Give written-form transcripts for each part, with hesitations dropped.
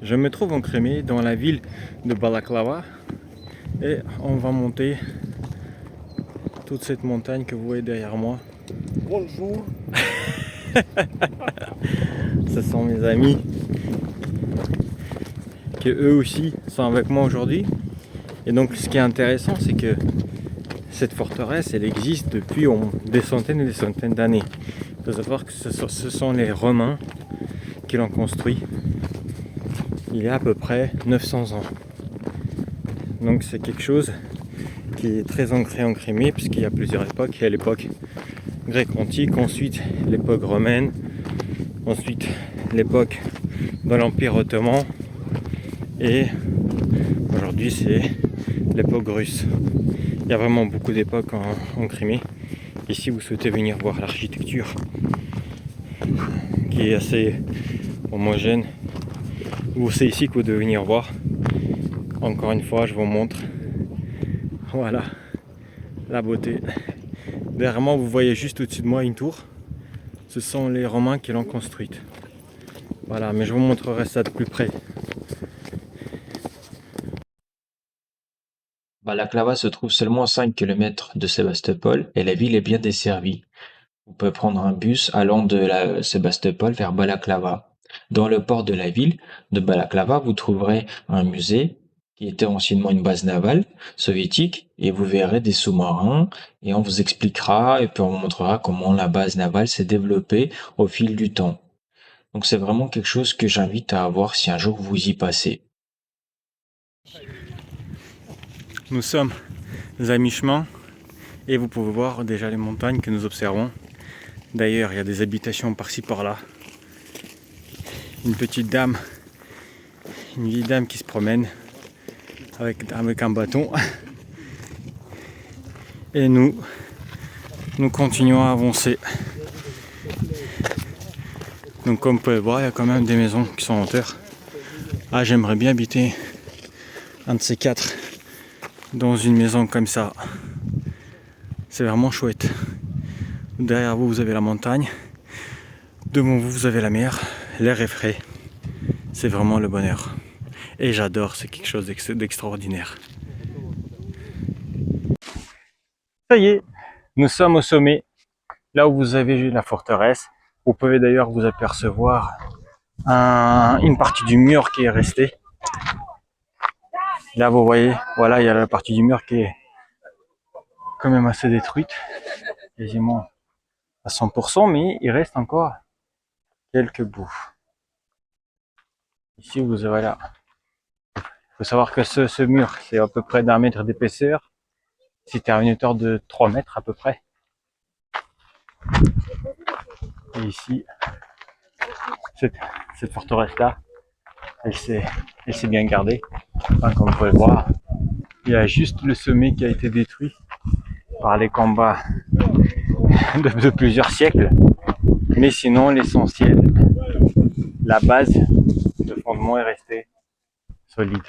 Je me trouve en Crimée, dans la ville de Balaklava, et on va monter toute cette montagne que vous voyez derrière moi. Bonjour. Ce sont mes amis qui eux aussi sont avec moi aujourd'hui. Et donc ce qui est intéressant, c'est que cette forteresse, elle existe depuis des centaines et des centaines d'années. Il faut savoir que ce sont les Romains qui l'ont construit il y a à peu près 900 ans. Donc c'est quelque chose qui est très ancré en Crimée, puisqu'il y a plusieurs époques. Il y a l'époque grecque antique, ensuite l'époque romaine, ensuite l'époque de l'Empire ottoman, et aujourd'hui c'est l'époque russe. Il y a vraiment beaucoup d'époques en Crimée. Et si vous souhaitez venir voir l'architecture qui est assez homogène, c'est ici que vous devez venir voir. Encore une fois, je vous montre. Voilà la beauté. Derrière moi, vous voyez juste au-dessus de moi une tour. Ce sont les Romains qui l'ont construite. Voilà, mais je vous montrerai ça de plus près. Balaklava se trouve seulement à 5 km de Sébastopol et la ville est bien desservie. Vous pouvez prendre un bus allant de Sébastopol vers Balaklava. Dans le port de la ville de Balaklava, vous trouverez un musée qui était anciennement une base navale soviétique et vous verrez des sous-marins et on vous expliquera et puis on vous montrera comment la base navale s'est développée au fil du temps. Donc c'est vraiment quelque chose que j'invite à voir si un jour vous y passez. Nous sommes à mi-chemin et vous pouvez voir déjà les montagnes que nous observons. D'ailleurs, il y a des habitations par-ci par-là. Une petite dame, une vieille dame qui se promène avec un bâton. Et nous continuons à avancer. Donc comme vous pouvez voir, il y a quand même des maisons qui sont en terre. Ah, j'aimerais bien habiter un de ces quatre dans une maison comme ça. C'est vraiment chouette. Derrière vous, vous avez la montagne. Devant vous, vous avez la mer. L'air est frais. C'est vraiment le bonheur. Et j'adore, c'est quelque chose d'extraordinaire. Ça y est, nous sommes au sommet, là où vous avez la forteresse. Vous pouvez d'ailleurs vous apercevoir une partie du mur qui est restée. Là, vous voyez, voilà, il y a la partie du mur qui est quand même assez détruite, quasiment à 100%, mais il reste encore quelques bouts. Ici, vous avez là. Il faut savoir que ce mur, c'est à peu près d'1 mètre d'épaisseur. C'était à une hauteur de 3 mètres à peu près. Et ici, cette forteresse-là, elle s'est bien gardée. Enfin, comme vous pouvez le voir, il y a juste le sommet qui a été détruit par les combats de plusieurs siècles. Mais sinon, l'essentiel, la base de fondement est restée solide.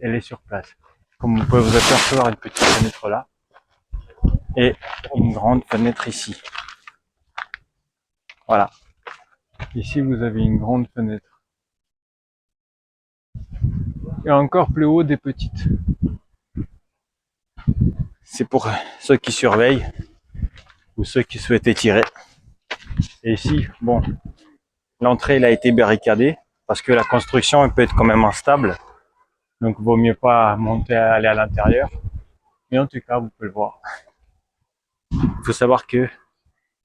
Elle est sur place. Comme vous pouvez vous apercevoir, une petite fenêtre là et une grande fenêtre ici. Voilà. Ici, vous avez une grande fenêtre. Et encore plus haut, des petites. C'est pour ceux qui surveillent ou ceux qui souhaitaient tirer. Et ici, bon, l'entrée elle a été barricadée parce que la construction elle peut être quand même instable. Donc vaut mieux pas monter aller à l'intérieur. Mais en tout cas, vous pouvez le voir. Il faut savoir que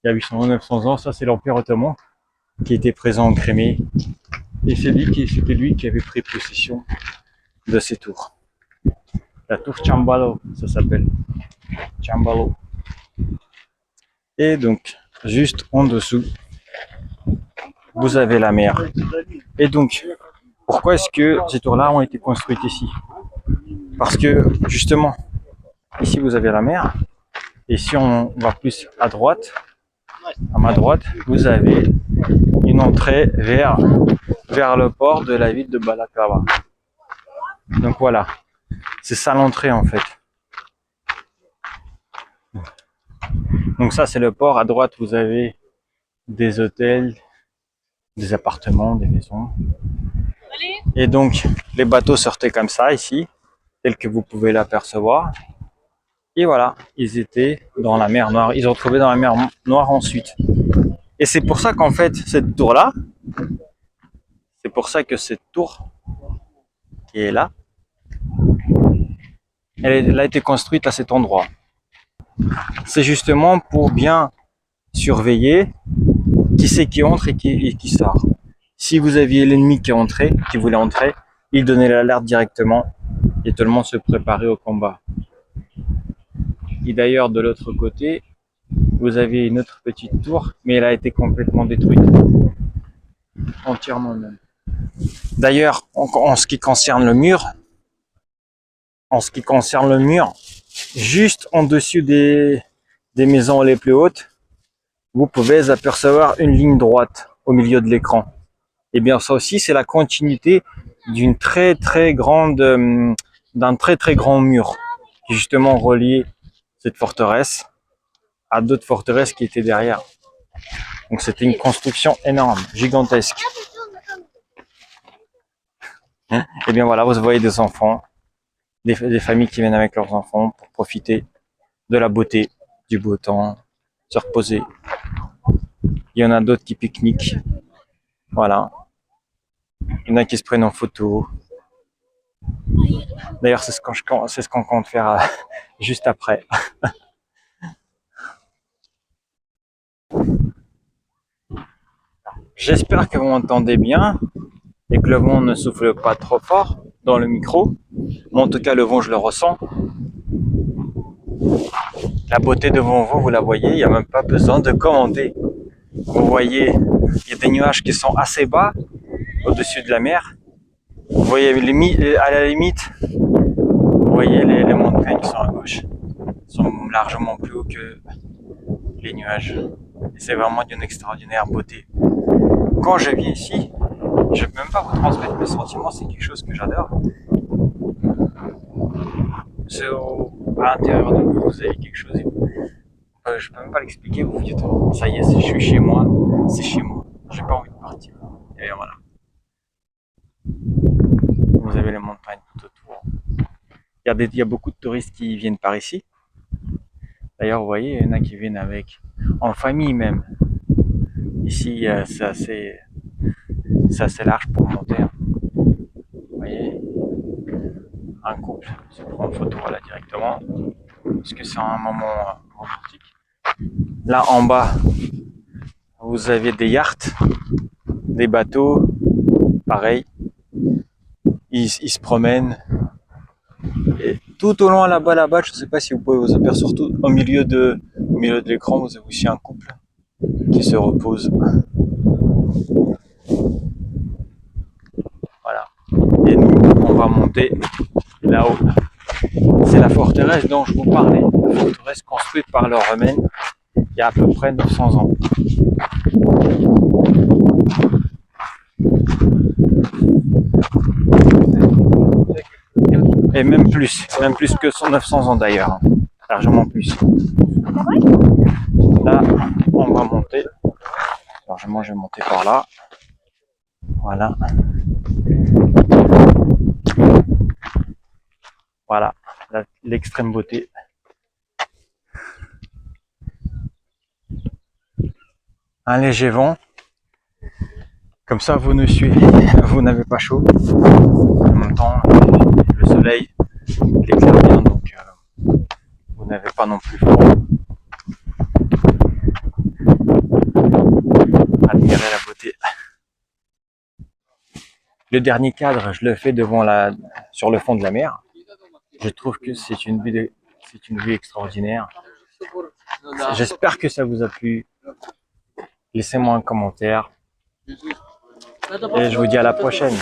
il y a 800 ou 900 ans, ça c'est l'Empire ottoman qui était présent en Crimée. Et c'était lui qui avait pris possession de ces tours. La tour Chambalo, ça s'appelle. Chambalo. Et donc, juste en dessous, vous avez la mer. Et donc, pourquoi est-ce que ces tours-là ont été construites ici? Parce que, justement, ici vous avez la mer. Et si on va plus à droite, à ma droite, vous avez une entrée vers le port de la ville de Balaklava. Donc voilà, c'est ça l'entrée en fait. Donc ça c'est le port, à droite vous avez des hôtels, des appartements, des maisons. Et donc, les bateaux sortaient comme ça ici, tel que vous pouvez l'apercevoir. Et voilà, ils étaient dans la mer Noire. Ils ont trouvé dans la mer Noire ensuite. Et c'est pour ça qu'en fait, cette tour-là, c'est pour ça que cette tour qui est là, elle a été construite à cet endroit. C'est justement pour bien surveiller qui c'est qui entre et qui sort. Si vous aviez l'ennemi qui entrait, qui voulait entrer, il donnait l'alerte directement et tout le monde se préparait au combat. Et d'ailleurs, de l'autre côté, vous avez une autre petite tour, mais elle a été complètement détruite. Entièrement même. D'ailleurs, en ce qui concerne le mur, juste en dessus des maisons les plus hautes, vous pouvez apercevoir une ligne droite au milieu de l'écran. Et bien ça aussi, c'est la continuité d'une d'un très très grand mur qui justement reliait cette forteresse à d'autres forteresses qui étaient derrière. Donc c'était une construction énorme, gigantesque. Et bien voilà, vous voyez des enfants, des familles qui viennent avec leurs enfants pour profiter de la beauté, du beau temps, se reposer. Il y en a d'autres qui pique-niquent. Voilà. Il y en a qui se prennent en photo. D'ailleurs, c'est ce qu'on compte faire juste après. J'espère que vous m'entendez bien et que le vent ne souffle pas trop fort dans le micro. Mais en tout cas, le vent, je le ressens. La beauté devant vous, vous la voyez, il n'y a même pas besoin de commenter. Vous voyez, il y a des nuages qui sont assez bas au-dessus de la mer. Vous voyez, à la limite, vous voyez les montagnes qui sont à gauche. Sont largement plus hauts que les nuages. Et c'est vraiment d'une extraordinaire beauté. Quand je viens ici, je ne peux même pas vous transmettre mes sentiments, c'est quelque chose que j'adore. À l'intérieur de vous, vous avez quelque chose. Je peux même pas l'expliquer, vous dites, ça y est, je suis chez moi, c'est chez moi. J'ai pas envie de partir. Et voilà. Vous avez les montagnes tout autour. Il y a beaucoup de touristes qui viennent par ici. D'ailleurs, vous voyez, il y en a qui viennent en famille même. Ici, c'est assez large pour monter. Vous voyez, un couple se prend en photo là directement, parce que c'est un moment romantique. Là en bas, vous avez des yachts, des bateaux, pareil. Ils se promènent. Et tout au loin là-bas, je ne sais pas si vous pouvez vous apercevoir, surtout au milieu de l'écran, vous avez aussi un couple qui se repose. Voilà. Et nous, on va monter là-haut. C'est la forteresse dont je vous parlais. La forteresse construite par les Romains il y a à peu près 900 ans. Et même plus que 900 ans d'ailleurs. Largement plus. Là, on va monter. Largement, je vais monter par là. Voilà. Voilà, l'extrême beauté. Un léger vent. Comme ça, vous n'avez pas chaud. En même temps, le soleil l'éclaire bien, donc vous n'avez pas non plus froid. Admirez la beauté. Le dernier cadre, je le fais sur le fond de la mer. Je trouve que c'est une vue extraordinaire. J'espère que ça vous a plu. Laissez-moi un commentaire. Et je vous dis à la prochaine.